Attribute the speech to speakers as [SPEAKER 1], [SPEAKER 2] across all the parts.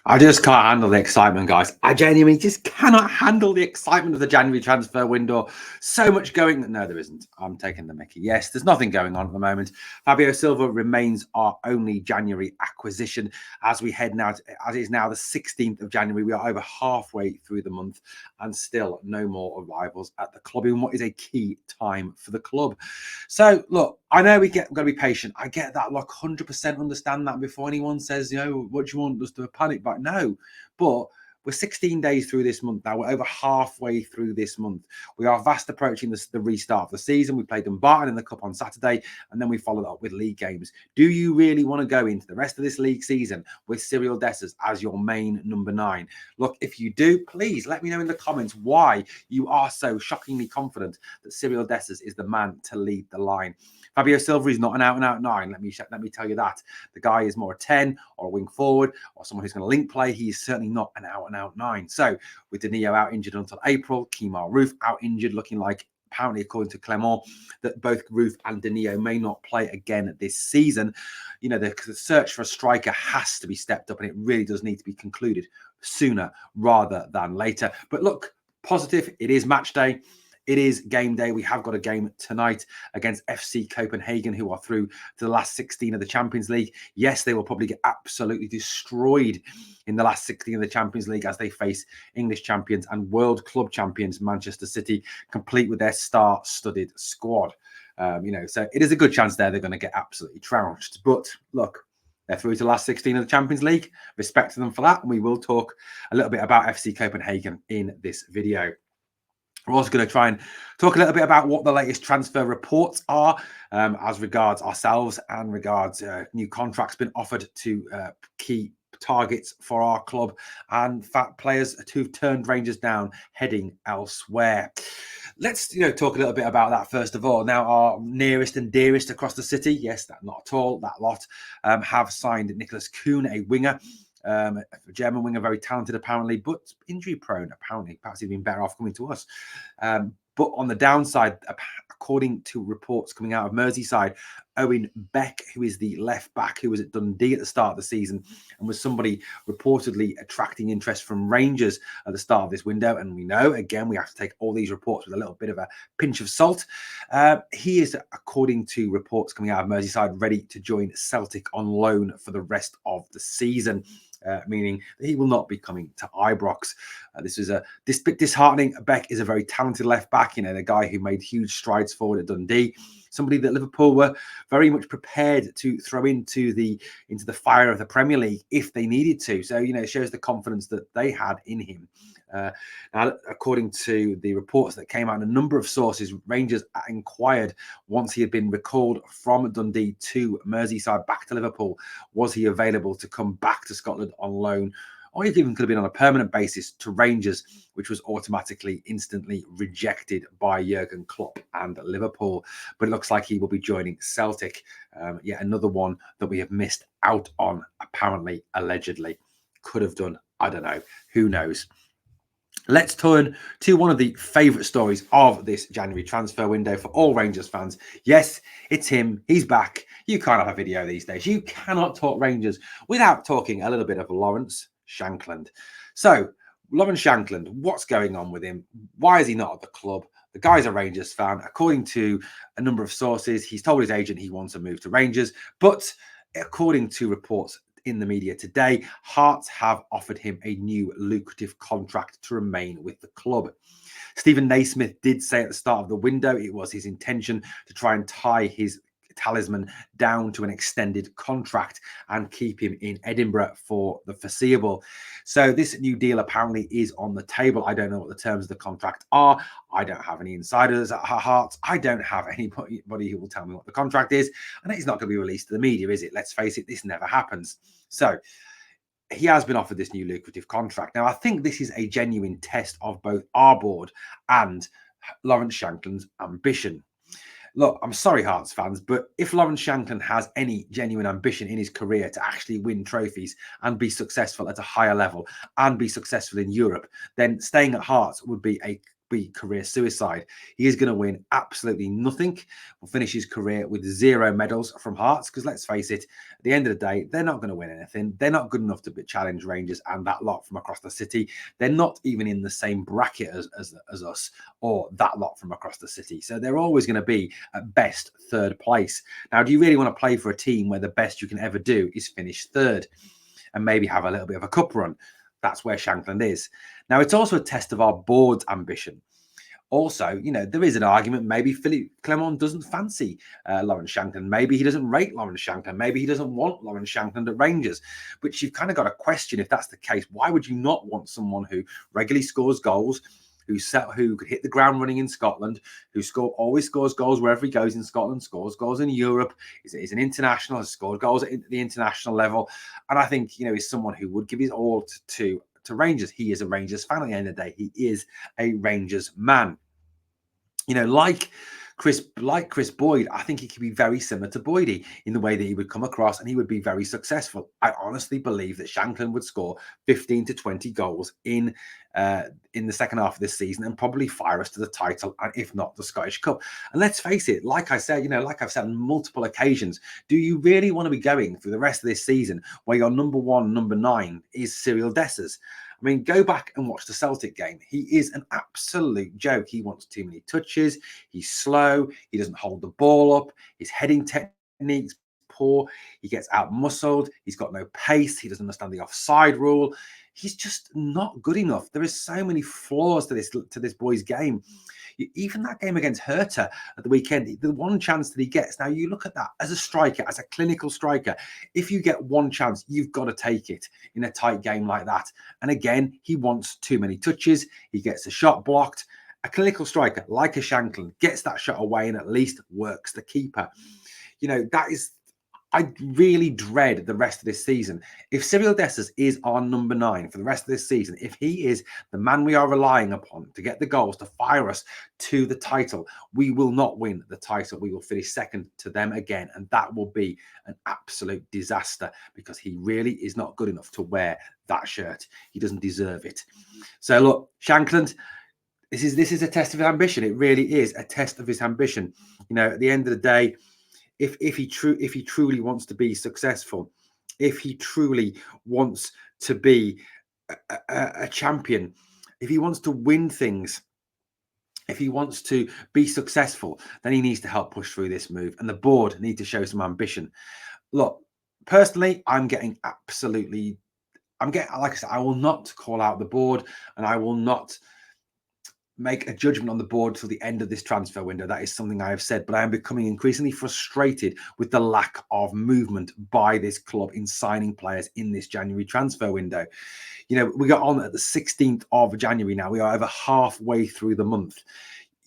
[SPEAKER 1] I just can't handle the excitement, guys. I genuinely just cannot handle the excitement of the January transfer window. So much going. No, there isn't. I'm taking the mickey. Yes, there's nothing going on at the moment. Fabio Silva remains our only January acquisition as we head now, as it is now the 16th of January. We are over halfway through the month and still no more arrivals at the club in what is a key time for the club. So, look, I know we've got to be patient. I get that. Look, 100% understand that before anyone says, what do you want us to panic back? No, but we're 16 days through this month now. We're over halfway through this month. We are fast approaching the restart of the season. We played Dumbarton in the Cup on Saturday, and then we followed up with league games. Do you really want to go into the rest of this league season with Cyril Dessers as your main number 9? Look, if you do, please let me know in the comments why you are so shockingly confident that Cyril Dessers is the man to lead the line. Fabio Silva is not an out-and-out 9. Let me tell you that. The guy is more a 10 or a wing forward or someone who's going to link play. He is certainly not an out-and-out 9. So with Danilo out injured until April, Kemar Roof out injured, looking like, apparently according to Clement, that both Roof and Danilo may not play again this season. The search for a striker has to be stepped up, and it really does need to be concluded sooner rather than later. But look, positive, it is match day. It is game day. We have got a game tonight against FC Copenhagen, who are through to the last 16 of the Champions League. Yes, they will probably get absolutely destroyed in the last 16 of the Champions League as they face English champions and world club champions Manchester City, complete with their star-studded squad. So it is a good chance they're going to get absolutely trounced. But look, they're through to the last 16 of the Champions League. Respect to them for that. And we will talk a little bit about FC Copenhagen in this video. We're also going to try and talk a little bit about what the latest transfer reports are as regards ourselves and regards new contracts being offered to key targets for our club and players who've turned Rangers down heading elsewhere. Let's talk a little bit about that first of all. Now, our nearest and dearest across the city, yes, that not at all, that lot, have signed Nicholas Kuhn, a winger. A German winger, very talented apparently, but injury prone apparently. Perhaps he'd been better off coming to us. But on the downside, according to reports coming out of Merseyside, Owen Beck, who is the left back who was at Dundee at the start of the season and was somebody reportedly attracting interest from Rangers at the start of this window. And we know, again, we have to take all these reports with a little bit of a pinch of salt. He is, according to reports coming out of Merseyside, ready to join Celtic on loan for the rest of the season. Meaning that he will not be coming to Ibrox. This is a bit disheartening. Beck is a very talented left back, the guy who made huge strides forward at Dundee. Somebody that Liverpool were very much prepared to throw into the fire of the Premier League if they needed to. So, it shows the confidence that they had in him. Now, according to the reports that came out in a number of sources, Rangers inquired once he had been recalled from Dundee to Merseyside back to Liverpool, was he available to come back to Scotland on loan, or he even could have been on a permanent basis to Rangers, which was automatically, instantly rejected by Jurgen Klopp and Liverpool. But it looks like he will be joining Celtic. Yet another one that we have missed out on, apparently, allegedly. Could have done, I don't know, who knows. Let's turn to one of the favourite stories of this January transfer window for all Rangers fans. Yes, it's him. He's back. You can't have a video these days. You cannot talk Rangers without talking a little bit of Lawrence Shankland. So, Lawrence Shankland, what's going on with him? Why is he not at the club? The guy's a Rangers fan. According to a number of sources, he's told his agent he wants to move to Rangers. But according to reports in the media today, Hearts have offered him a new lucrative contract to remain with the club. Stephen Naismith did say at the start of the window it was his intention to try and tie his talisman down to an extended contract and keep him in Edinburgh for the foreseeable. So this new deal apparently is on the table. I don't know what the terms of the contract are. I don't have any insiders at Hearts. I don't have anybody who will tell me what the contract is, and it's not going to be released to the media, is it? Let's face it, this never happens. So he has been offered this new lucrative contract. Now, I think this is a genuine test of both our board and Lawrence Shankland's ambition. Look, I'm sorry, Hearts fans, but if Lawrence Shankland has any genuine ambition in his career to actually win trophies and be successful at a higher level and be successful in Europe, then staying at Hearts would be a be career suicide. He is going to win absolutely nothing. Will finish his career with 0 medals from Hearts, because let's face it, at the end of the day, they're not going to win anything. They're not good enough to challenge Rangers and that lot from across the city. They're not even in the same bracket as us or that lot from across the city. So they're always going to be at best 3rd place. Now, do you really want to play for a team where the best you can ever do is finish 3rd and maybe have a little bit of a cup run? That's where Shankland is. Now, it's also a test of our board's ambition. Also, there is an argument. Maybe Philippe Clement doesn't fancy Lawrence Shankland. Maybe he doesn't rate Lawrence Shankland. Maybe he doesn't want Lawrence Shankland at Rangers, which you've kind of got to question if that's the case. Why would you not want someone who regularly scores goals, who could hit the ground running in Scotland, who always scores goals wherever he goes in Scotland, scores goals in Europe, is an international, has scored goals at the international level. And I think, he's someone who would give his all to Rangers. He is a Rangers fan at the end of the day. He is a Rangers man. Like Chris Boyd, I think he could be very similar to Boydie in the way that he would come across, and he would be very successful. I honestly believe that Shankland would score 15 to 20 goals in the second half of this season and probably fire us to the title, and if not, the Scottish Cup. And let's face it, like I said, like I've said on multiple occasions, do you really want to be going through the rest of this season where your number 1, number 9 is Cyril Dessers? I mean, go back and watch the Celtic game. He is an absolute joke. He wants too many touches. He's slow. He doesn't hold the ball up. His heading technique's poor. He gets out-muscled. He's got no pace. He doesn't understand the offside rule. He's just not good enough. There is so many flaws to this boy's game. Even that game against Hertha at the weekend, the one chance that he gets. Now, you look at that as a striker, as a clinical striker. If you get one chance, you've got to take it in a tight game like that. And again, he wants too many touches. He gets a shot blocked. A clinical striker like a Shankland gets that shot away and at least works the keeper. I really dread the rest of this season. If Cyril Dessers is our number 9 for the rest of this season, if he is the man we are relying upon to get the goals, to fire us to the title, we will not win the title. We will finish 2nd to them again. And that will be an absolute disaster because he really is not good enough to wear that shirt. He doesn't deserve it. So look, Shankland, this is a test of his ambition. It really is a test of his ambition. At the end of the day, if he truly wants to be successful, if he truly wants to be a champion, if he wants to win things, if he wants to be successful, then he needs to help push through this move, and the board need to show some ambition. Look, personally, like I said, I will not call out the board, and I will not make a judgment on the board till the end of this transfer window. That is something I have said, but I am becoming increasingly frustrated with the lack of movement by this club in signing players in this January transfer window. We got on at the 16th of January now. We are over halfway through the month.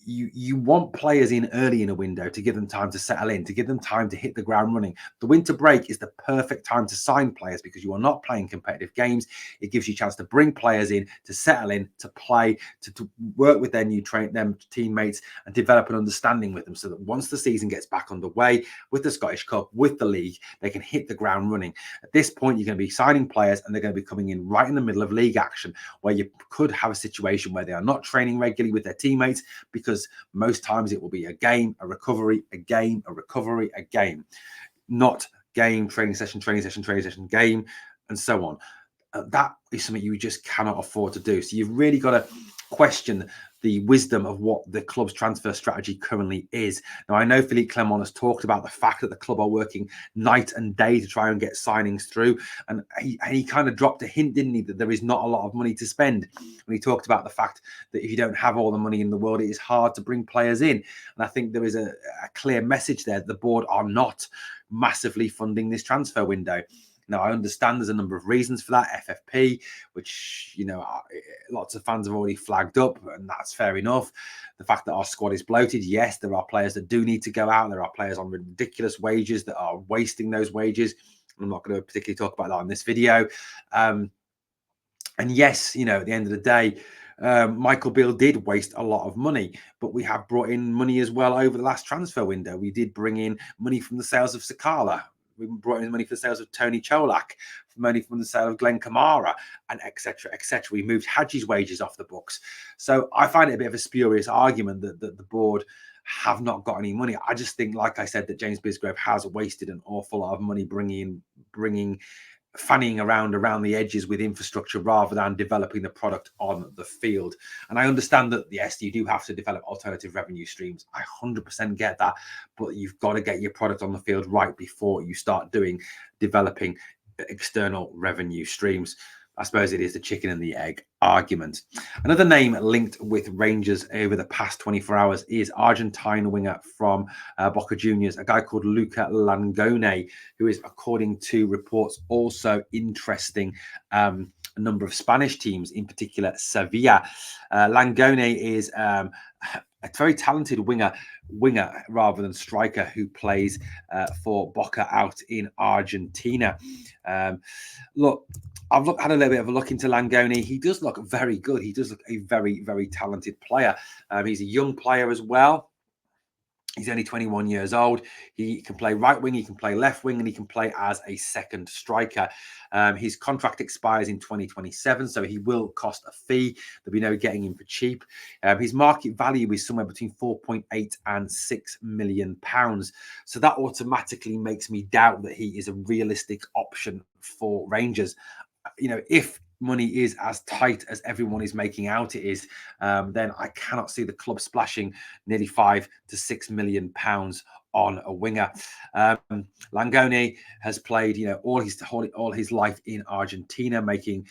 [SPEAKER 1] You want players in early in a window to give them time to settle in, to give them time to hit the ground running. The winter break is the perfect time to sign players because you are not playing competitive games. It gives you a chance to bring players in, to settle in, to play, to work with their them teammates and develop an understanding with them so that once the season gets back underway with the Scottish Cup, with the league, they can hit the ground running. At this point, you're going to be signing players and they're going to be coming in right in the middle of league action where you could have a situation where they are not training regularly with their teammates because most times it will be a game, a recovery, a game, a recovery, a game, not game, training session, game, and so on. That is something you just cannot afford to do. So you've really got to question the wisdom of what the club's transfer strategy currently is. Now, I know Philippe Clement has talked about the fact that the club are working night and day to try and get signings through. And he kind of dropped a hint, didn't he, that there is not a lot of money to spend. When he talked about the fact that if you don't have all the money in the world, it is hard to bring players in. And I think there is a clear message there that the board are not massively funding this transfer window. Now, I understand there's a number of reasons for that. FFP, which, lots of fans have already flagged up, and that's fair enough. The fact that our squad is bloated, yes, there are players that do need to go out. There are players on ridiculous wages that are wasting those wages. I'm not going to particularly talk about that in this video. And yes, at the end of the day, Michael Beale did waste a lot of money, but we have brought in money as well over the last transfer window. We did bring in money from the sales of Sakala. We brought in money for the sales of Tony Cholak, money from the sale of Glenn Kamara, and etc. etc. We moved Hadji's wages off the books. So I find it a bit of a spurious argument that the board have not got any money. I just think, like I said, that James Bisgrove has wasted an awful lot of money fannying around the edges with infrastructure rather than developing the product on the field. And I understand that, yes, you do have to develop alternative revenue streams. I 100% get that, but you've got to get your product on the field right before you start developing external revenue streams. I suppose it is the chicken and the egg argument. Another name linked with Rangers over the past 24 hours is Argentine winger from Boca Juniors, a guy called Luca Langone, who is, according to reports, also interesting a number of Spanish teams, in particular Sevilla. Langone is a very talented winger rather than striker who plays for Boca out in Argentina. Look, I've had a little bit of a look into Langone. He does look very good. He does look a very, very talented player. He's a young player as well. He's only 21 years old. He can play right wing, he can play left wing, and he can play as a second striker. His contract expires in 2027, so he will cost a fee. There'll be no getting him for cheap. His market value is somewhere between 4.8 and 6 million pounds. So that automatically makes me doubt that he is a realistic option for Rangers. If money is as tight as everyone is making out it is, then I cannot see the club splashing nearly 5 to 6 million pounds on a winger. Langone has played, all his life in Argentina, making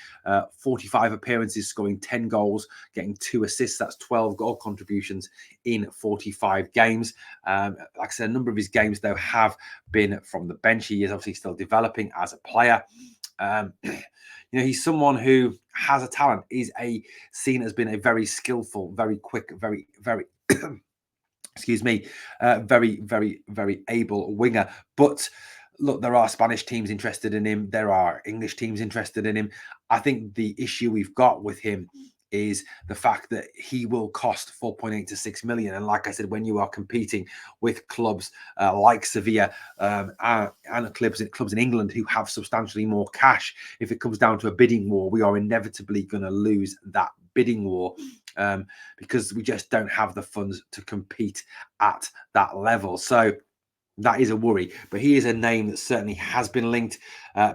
[SPEAKER 1] 45 appearances, scoring 10 goals, getting 2 assists. That's 12 goal contributions in 45 games. Like I said, a number of his games, though, have been from the bench. He is obviously still developing as a player. He's someone who has a talent, seen as being a very skillful, very quick, very, very, very, very, very able winger. But look, there are Spanish teams interested in him. There are English teams interested in him. I think the issue we've got with him is the fact that he will cost 4.8 to 6 million. And like I said, when you are competing with clubs like Sevilla and clubs in England who have substantially more cash, if it comes down to a bidding war, we are inevitably going to lose that bidding war because we just don't have the funds to compete at that level. So that is a worry, but he is a name that certainly has been linked.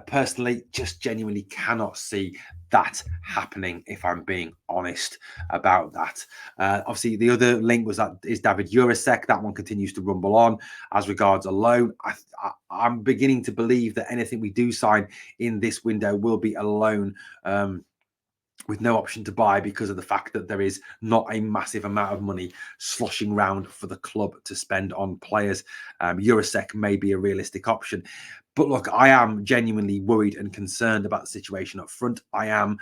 [SPEAKER 1] Personally, just genuinely cannot see that happening, if I'm being honest about that. Obviously, the other link is David Jurasek. That one continues to rumble on. As regards a loan, I'm beginning to believe that anything we do sign in this window will be a loan with no option to buy, because of the fact that there is not a massive amount of money sloshing around for the club to spend on players. Jurasek may be a realistic option. But look, I am genuinely worried and concerned about the situation up front. I am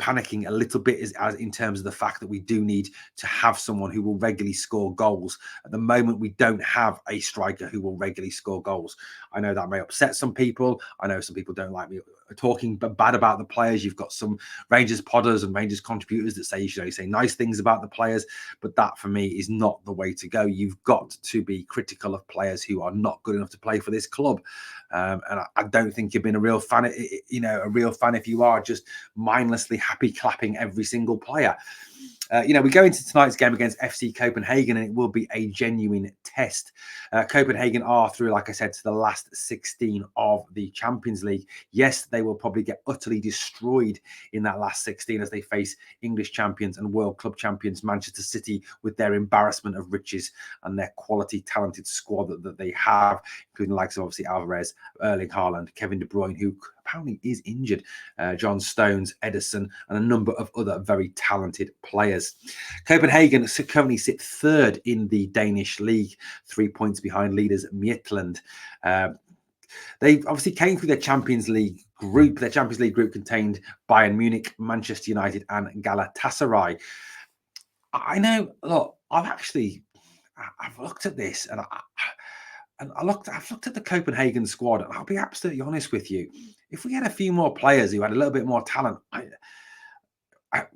[SPEAKER 1] panicking a little bit as in terms of the fact that we do need to have someone who will regularly score goals. At the moment, we don't have a striker who will regularly score goals. I know that may upset some people. I know some people don't like me talking bad about the players. You've got some Rangers podders and Rangers contributors that say you should only say nice things about the players, but that for me is not the way to go. You've got to be critical of players who are not good enough to play for this club. And I don't think you've been a real fan, if you are just mindlessly happy clapping every single player. We go into tonight's game against FC Copenhagen, and it will be a genuine test. Copenhagen are through, like I said, to the last 16 of the Champions League. Yes, they will probably get utterly destroyed in that last 16 as they face English champions and World Club champions Manchester City, with their embarrassment of riches and their quality, talented squad that they have, including the likes of obviously Alvarez, Erling Haaland, Kevin De Bruyne, who apparently is injured, John Stones, Edison, and a number of other very talented players. Copenhagen currently sit third in the Danish league, 3 points behind leaders Midtjylland. They obviously came through their Champions League group. Their Champions League group contained Bayern Munich, Manchester United, and Galatasaray. I know, look, I've looked at this, and I've looked at the Copenhagen squad, and I'll be absolutely honest with you. If we had a few more players who had a little bit more talent,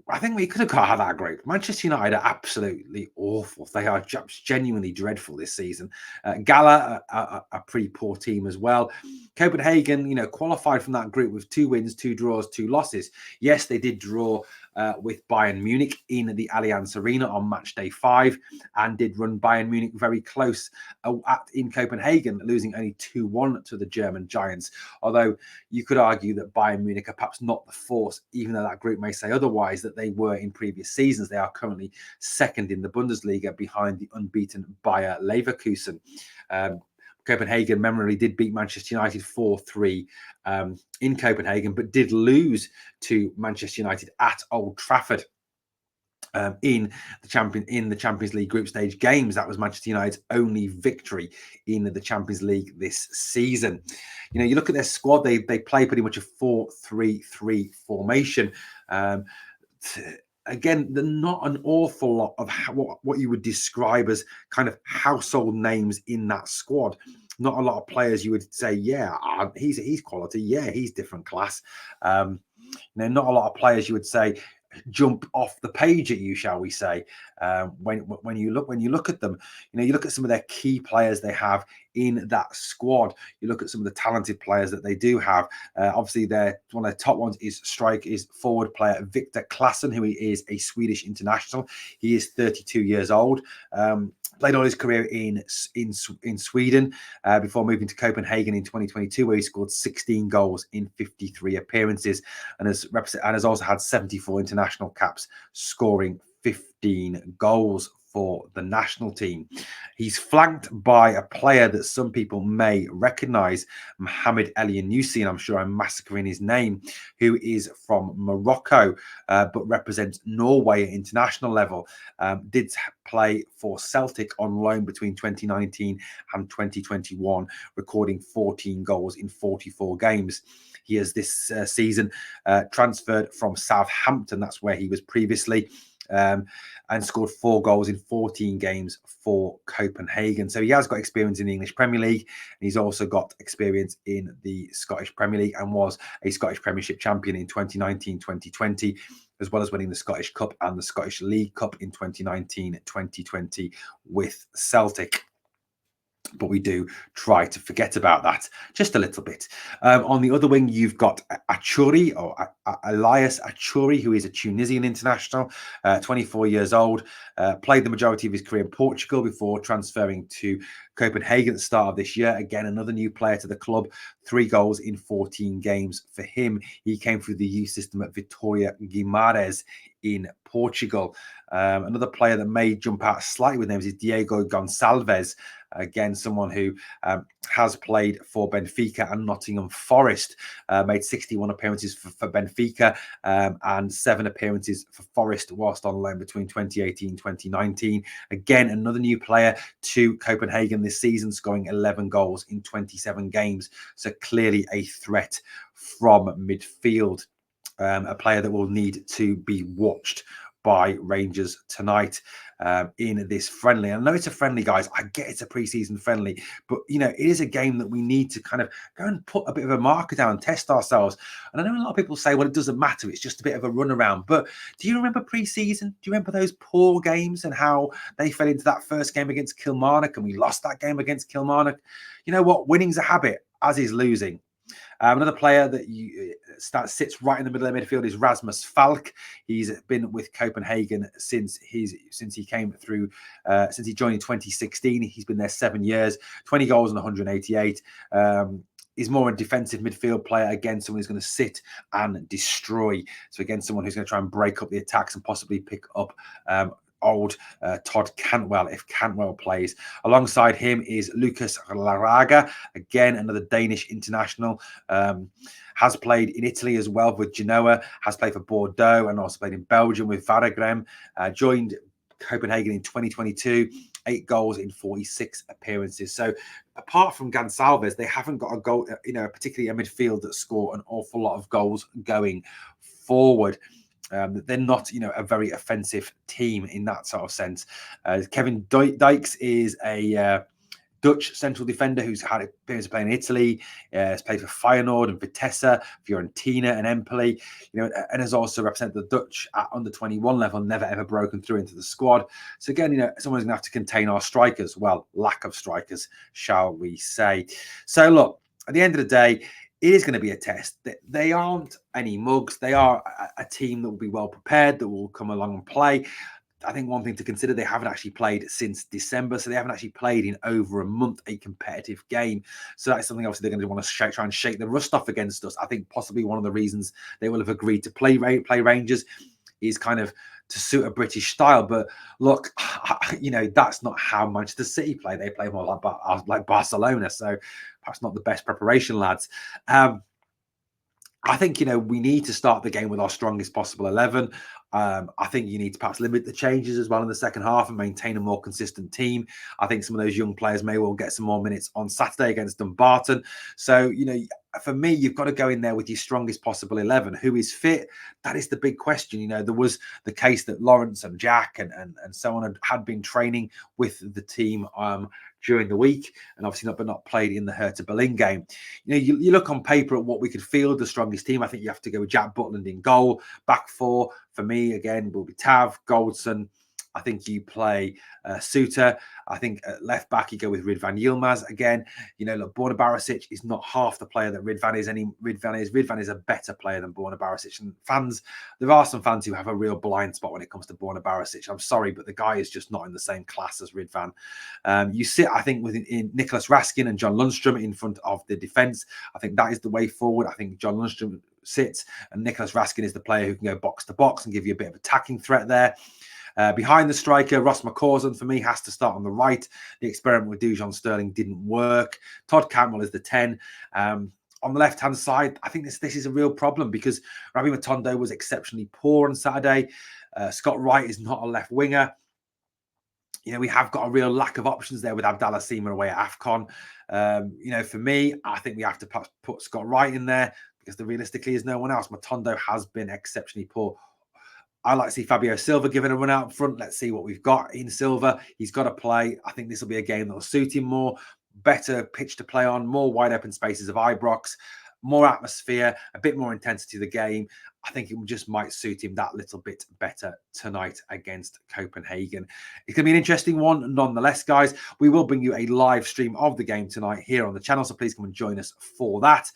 [SPEAKER 1] I think we could have got out of that group. Manchester United are absolutely awful. They are just genuinely dreadful this season. Gala, a pretty poor team as well. Copenhagen, qualified from that group with 2 wins, 2 draws, 2 losses. Yes, they did draw with Bayern Munich in the Allianz Arena on match day 5 and did run Bayern Munich very close in Copenhagen, losing only 2-1 to the German Giants. Although you could argue that Bayern Munich are perhaps not the force, even though that group may say otherwise, that they were in previous seasons. They are currently second in the Bundesliga behind the unbeaten Bayer Leverkusen. Copenhagen memorably did beat Manchester United 4-3 in Copenhagen, but did lose to Manchester United at Old Trafford. In the Champions League group stage games. That was Manchester United's only victory in the Champions League this season. You look at their squad; they play pretty much a 4-3-3 formation. Again, they're not an awful lot of what you would describe as kind of household names in that squad. Not a lot of players you would say, yeah, he's quality. Yeah, he's different class. Not a lot of players you would say jump off the page at you, shall we say? When you look at them, you look at some of their key players they have in that squad. You look at some of the talented players that they do have. Obviously, one of their top ones is forward player Victor Claesson, who is a Swedish international. He is 32 years old. Played all his career in Sweden before moving to Copenhagen in 2022, where he scored 16 goals in 53 appearances and has also had 74 international caps, scoring 15 goals for the national team. He's flanked by a player that some people may recognise, Mohamed Elyounoussi, and I'm sure I'm massacring his name, who is from Morocco, but represents Norway at international level. Did play for Celtic on loan between 2019 and 2021, recording 14 goals in 44 games. He has this season transferred from Southampton, that's where he was previously, and scored 4 goals in 14 games for Copenhagen. So he has got experience in the English Premier League, and he's also got experience in the Scottish Premier League and was a Scottish Premiership champion in 2019-2020, as well as winning the Scottish Cup and the Scottish League Cup in 2019-2020 with Celtic. But we do try to forget about that just a little bit. On the other wing, you've got Achouri, or Elias Achouri, who is a Tunisian international, 24 years old, played the majority of his career in Portugal before transferring to Copenhagen at the start of this year. Again, another new player to the club, 3 goals in 14 games for him. He came through the youth system at Vitória Guimarães in Portugal. Another player that may jump out slightly with names is Diego Gonçalves. Again, someone who has played for Benfica and Nottingham Forest, made 61 appearances for Benfica and 7 appearances for Forest whilst on loan between 2018 and 2019. Again, another new player to Copenhagen this season, scoring 11 goals in 27 games. So clearly a threat from midfield. A player that will need to be watched by Rangers tonight in this friendly. I know it's a friendly, guys. I get it's a pre-season friendly, but it is a game that we need to kind of go and put a bit of a marker down, test ourselves. And I know a lot of people say, well, it doesn't matter. It's just a bit of a runaround. But do you remember pre-season? Do you remember those poor games and how they fell into that first game against Kilmarnock and we lost that game against Kilmarnock? You know what? Winning's a habit, as is losing. Another player that sits right in the middle of the midfield is Rasmus Falk. He's been with Copenhagen since he came through, since he joined in 2016. He's been there 7 years, 20 goals and 188. He's more a defensive midfield player. Again, someone who's going to sit and destroy. So again, someone who's going to try and break up the attacks and possibly pick up old Todd Cantwell if Cantwell plays. Alongside him is Lucas Laraga, again another Danish international, has played in Italy as well with Genoa, has played for Bordeaux and also played in Belgium with Waregem, joined Copenhagen in 2022, 8 goals in 46 appearances. So apart from Gonçalves, they haven't got a goal, particularly a midfield that score an awful lot of goals going forward. They're not, a very offensive team in that sort of sense. Kevin Dykes is a Dutch central defender who's had experience of playing in Italy, has played for Feyenoord and Vitesse, Fiorentina and Empoli, and has also represented the Dutch at under 21 level, never ever broken through into the squad. So again, someone's going to have to contain our strikers. Well, lack of strikers, shall we say. So look, at the end of the day, it is going to be a test. They aren't any mugs. They are a team that will be well prepared, that will come along and play. I think one thing to consider, they haven't actually played since December, so they haven't actually played in over a month a competitive game. So that's something obviously they're going to want to try and shake the rust off against us. I think possibly one of the reasons they will have agreed to play Rangers is kind of to suit a British style. But look, that's not how Manchester City play. They play more like Barcelona, so perhaps not the best preparation, lads. I think, we need to start the game with our strongest possible 11. I think you need to perhaps limit the changes as well in the second half and maintain a more consistent team. I think some of those young players may well get some more minutes on Saturday against Dumbarton. So, for me, you've got to go in there with your strongest possible 11. Who is fit? That is the big question. There was the case that Lawrence and Jack and so on had been training with the team during the week, and obviously not played in the Hertha Berlin game. You look on paper at what we could field the strongest team. I think you have to go with Jack Butland in goal. Back four for me again will be Tav, Goldson. I think you play Suter. I think at left back you go with Ridvan Yilmaz again. Look, Borna Barisic is not half the player that Ridvan is. Ridvan is a better player than Borna Barisic. And there are some fans who have a real blind spot when it comes to Borna Barisic. I'm sorry, but the guy is just not in the same class as Ridvan. You sit, I think, with Nicholas Raskin and John Lundstrom in front of the defence. I think that is the way forward. I think John Lundstrom sits and Nicholas Raskin is the player who can go box to box and give you a bit of attacking threat there. Behind the striker, Ross McCausland, for me, has to start on the right. The experiment with Dujon Sterling didn't work. Todd Cantwell is the 10. On the left-hand side, I think this is a real problem because Rabbi Matondo was exceptionally poor on Saturday. Scott Wright is not a left winger. We have got a real lack of options there with Abdallah Seema away at AFCON. For me, I think we have to put Scott Wright in there because there realistically is no one else. Matondo has been exceptionally poor. I like to see Fabio Silva given a run out front. Let's see what we've got in Silva. He's got to play. I think this will be a game that will suit him more. Better pitch to play on, more wide open spaces of Ibrox, more atmosphere, a bit more intensity of the game. I think it just might suit him that little bit better tonight against Copenhagen. It's going to be an interesting one nonetheless, guys. We will bring you a live stream of the game tonight here on the channel, so please come and join us for that.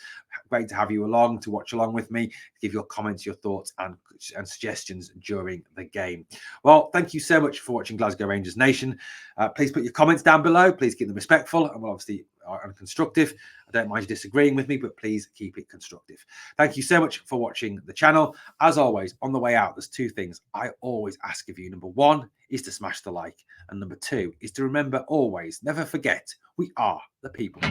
[SPEAKER 1] Great to have you along, to watch along with me, give your comments, your thoughts and suggestions during the game. Well, thank you so much for watching Glasgow Rangers Nation. Please put your comments down below. Please keep them respectful and obviously constructive. I don't mind you disagreeing with me, but please keep it constructive. Thank you so much for watching the channel. As always, on the way out, there's two things I always ask of you. Number one is to smash the like, and number two is to remember always, never forget, we are the people.